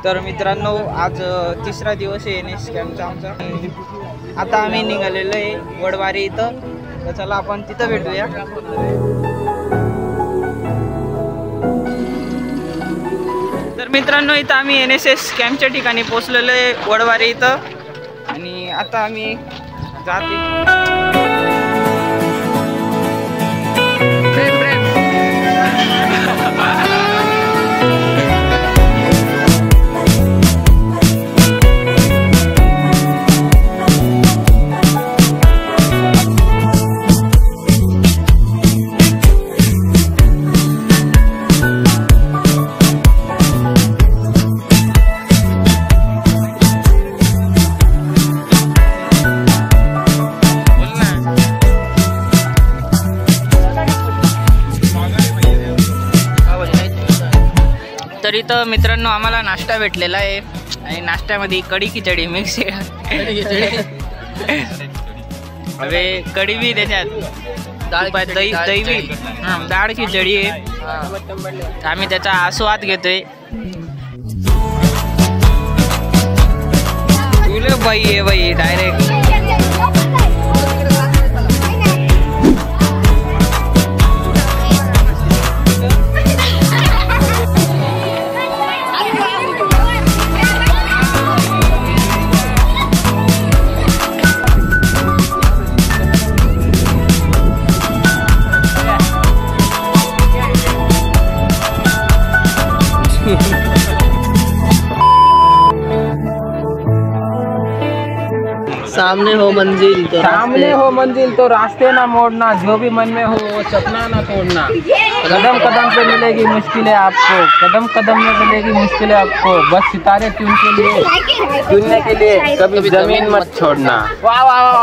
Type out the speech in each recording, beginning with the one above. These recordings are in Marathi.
तर मित्रांनो आज तिसरा दिवस आहे NS कॅम्पचा आमचा। आता आम्ही निघालेलो आहे वडवारी इथं, तर चला आपण तिथं भेटूया। तर मित्रांनो इथं आम्ही NSS कॅम्पच्या ठिकाणी पोहोचलेलो आहे वडवारी इथं, आणि आता आम्ही जाते। तर इथं मित्रांनो आम्हाला नाश्ता भेटलेला आहे, आणि नाश्त्यामध्ये कढी खिचडी मिक्स आहे। अरे कढी बी त्याच्यात, दही बी, डाळ खिचडी आहे। आम्ही त्याचा आस्वाद घेतोय। बाई आहे बाई डायरेक्ट। सामने हो मंजिल तो रास्ते ना मोड़ना, जो भी मन में हो वो सपना ना तोड़ना। कदम कदम पे मिलेगी मुश्किलें आपको, कदम कदम में मिलेगी मुश्किलें आपको, बस सितारे चुनने के लिए कभी जमीन मत छोड़ना। वाह वाह वाह।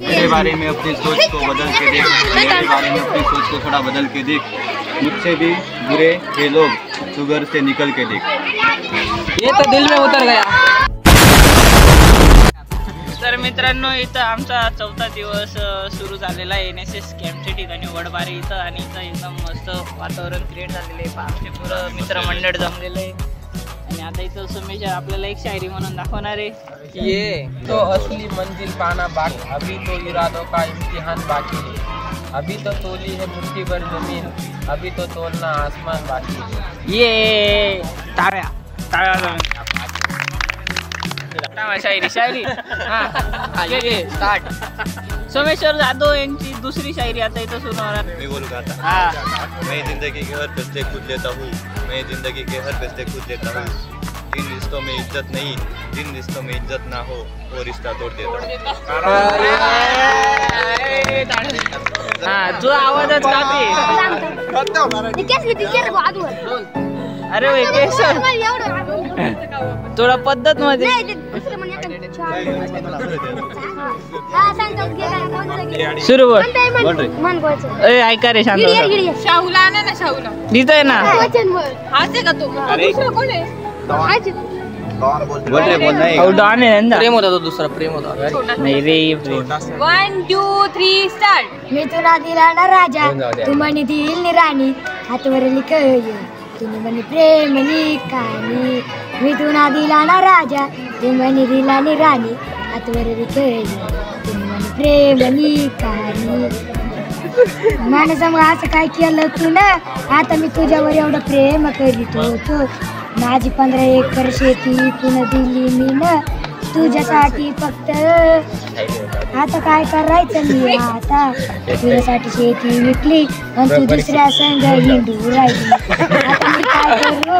मेरे बारे में अपनी सोच को बदल के देख, मेरे बारे में अपनी सोच को थोड़ा बदल के देख, मुझसे भी बुरे ये लोग शुगर से निकल के देख। ये तो दिल में उतर गया। तर मित्रांनो इथं आमचा चौथा दिवस सुरू झालेला आहे NSS कॅम्पच्या ठिकाणी वडबारी इथं, आणि इथं एकदम मस्त वातावरण क्रिएट झालेलं आहे। आमचे पुरं मित्रमंडळ जमलेलं आहे, आणि आता इथं सुमेश आपल्याला एक शायरी म्हणून दाखवणार आहे। ये तो असली मंजिल पाना बाकी, अभी तो इरादों का इम्तिहान बाकी है, अभी तो तोली है मुट्ठी भर जमीन, अभी तो तोलना आसमान बाकी है। ये टाळ्या शायरी स्टार्ट। सोमेश्वर जाधव यांची दुसरी शायरी आता इथं सुरू होणार। मैं बोलूँ का था, मैं जिंदगी के हर फैसले खुद लेता हूँ, मैं जिंदगी के हर फैसले खुद लेता हूँ। जिन रिश्तों में इज्जत नहीं, जिन रिश्तों में इज्जत ना हो वो रिश्ता तोड़ देता हूँ। तुझा आवाजच कापी। अरे केसर थोडा पद्धत मध्ये सुरू कर। ऐका रे शांत, शाहूला ना शाहूला दिसतोय ना। हाच का तू? कोण आहे? डॉन आहे ना। प्रेम होता तो दूसरा, प्रेम होता नाही रे प्रेम। 1 2 3 स्टार्ट। मी तुला दिला ना राजा, तू म्हणे दिल नि राणी, हातवरली कळी तुम्ही म्हणे प्रेमनी कहाणी। मी तुला दिला ना राजा, तू म्हणे दिला नि राणी, हातवरली कळी तुम्ही म्हणे प्रेमनी कहाणी। माणसा मग असं काय केलं तू ना, आता मी तुझ्यावर एवढं प्रेम करीत होतो। माझी 15 एकर शेती पुन्हा दिली मी न तुझ्यासाठी फक्त, आता काय करायचं मी, आता तुझ्यासाठी शेती विकली आणि तू दुसऱ्या संग हिंडू राहिली, आता मी काय करू?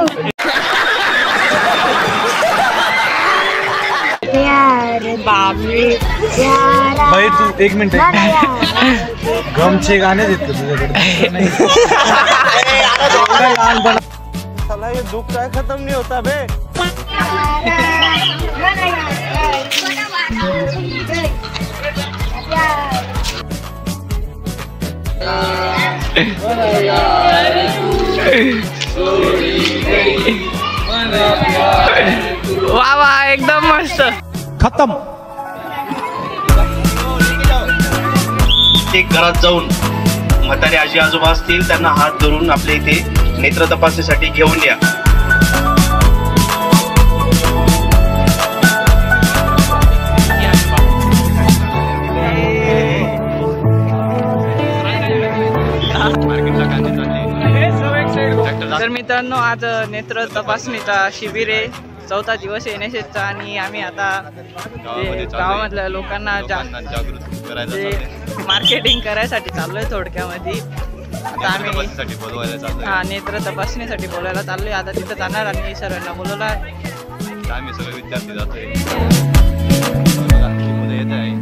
प्यार बाबी प्यारा भाई तू एक मिनिट, गमचे गाणे देत तुझ्याकडे। साला ये दुख काय खत्म नहीं होता बे। वाह वाह एकदम मस्त। खत्म। एक घरात जाऊन म्हातारे आजी आजोबा असतील त्यांना हात धरून आपल्या इथे नेत्र तपासणीसाठी घेऊन या. तर मित्रांनो, आज नेत्र तपासणीचा शिबिर आहे, 4था दिवस आहे NSSचा आणि आम्ही आता गावामधल्या लोकांना जागृत करायचं मार्केटिंग करायसाठी चाललोय. थोडक्यामध्ये आता आम्ही बोलवायला नेत्र तपासणीसाठी बोलायला चाललोय. आता तिथं जाणार आणि सर्वांना बोलवलं. आम्ही सगळे विद्यार्थी जातोय. येत आहे.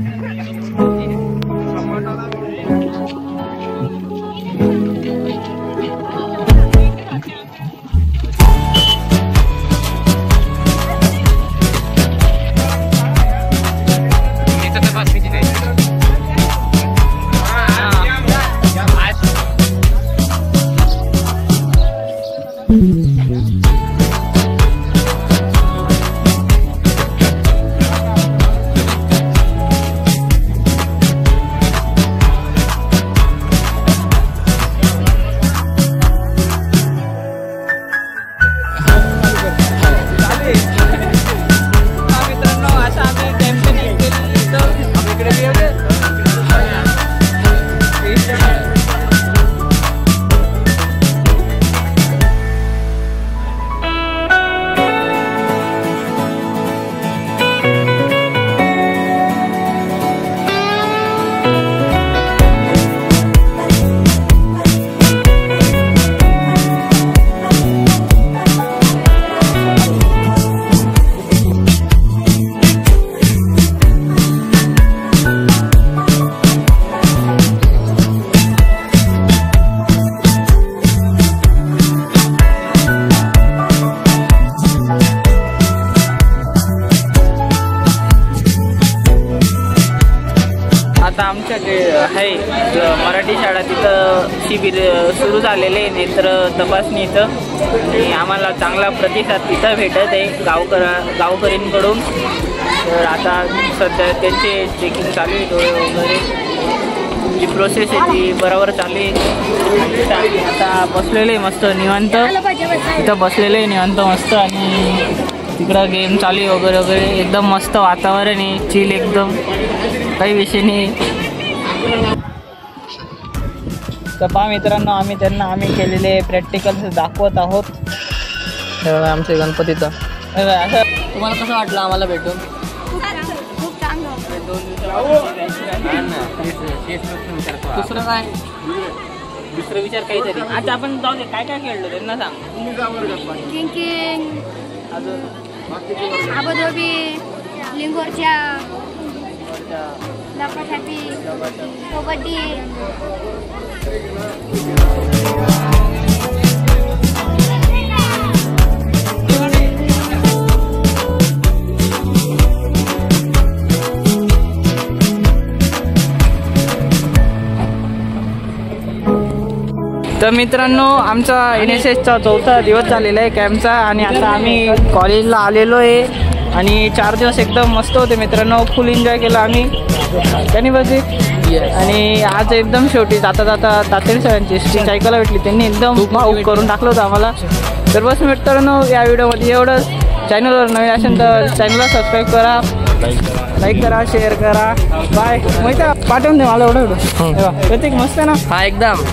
आता आमच्या जे आहे मराठी शाळा तिथं शिबिर सुरू झालेले आहे नेत्र तपासणीचं आणि आम्हाला चांगला प्रतिसाद तिथं भेटत आहे गावकरींकडून. तर आता सध्या त्यांचे चेकिंग चालू आहे, डोळे वगैरे जी प्रोसेस आहे ती बरोबर चालू आहे. आता बसलेले मस्त निवांत, तिथं बसलेले निवांत मस्त आणि तिकडं गेम चालू आहे वगैरे वगैरे. एकदम मस्त वातावरण आहे, चिल एकदम, काही विषय नाही. तर पहा मित्रांनो, आम्ही केलेले प्रॅक्टिकल्स दाखवत आहोत. आमचे गणपतीचं असं तुम्हाला कसं वाटलं आम्हाला भेटून? दुसरं काय, दुसरं विचार काहीतरी. आता आपण जाऊ दे, काय काय खेळलो त्यांना सांग. किंग अजून आबोधोबी, लिंगोरच्या, लपाछपी, कबड्डी. तर मित्रांनो, आमचा NSSचा 4था दिवस झालेला आहे कॅम्पचा आणि आता आम्ही कॉलेजला आलेलो आहे आणि 4 दिवस एकदम मस्त होते मित्रांनो. फुल एन्जॉय केला आम्ही त्यांनी बघित. आणि आज एकदम शेवटी जाता तातेड सरांची स्ट्रीट ऐकायला भेटली, त्यांनी एकदम भाऊक करून टाकलं होतं आम्हाला. तर बस मित्रांनो, या व्हिडिओमध्ये एवढंच. चॅनलवर नवीन असेल तर चॅनलला सबस्क्राईब करा, लाईक करा, शेअर करा. बाय. माहिती पाठवून दे मला एवढं. प्रत्येक मस्त आहे ना? हा एकदम.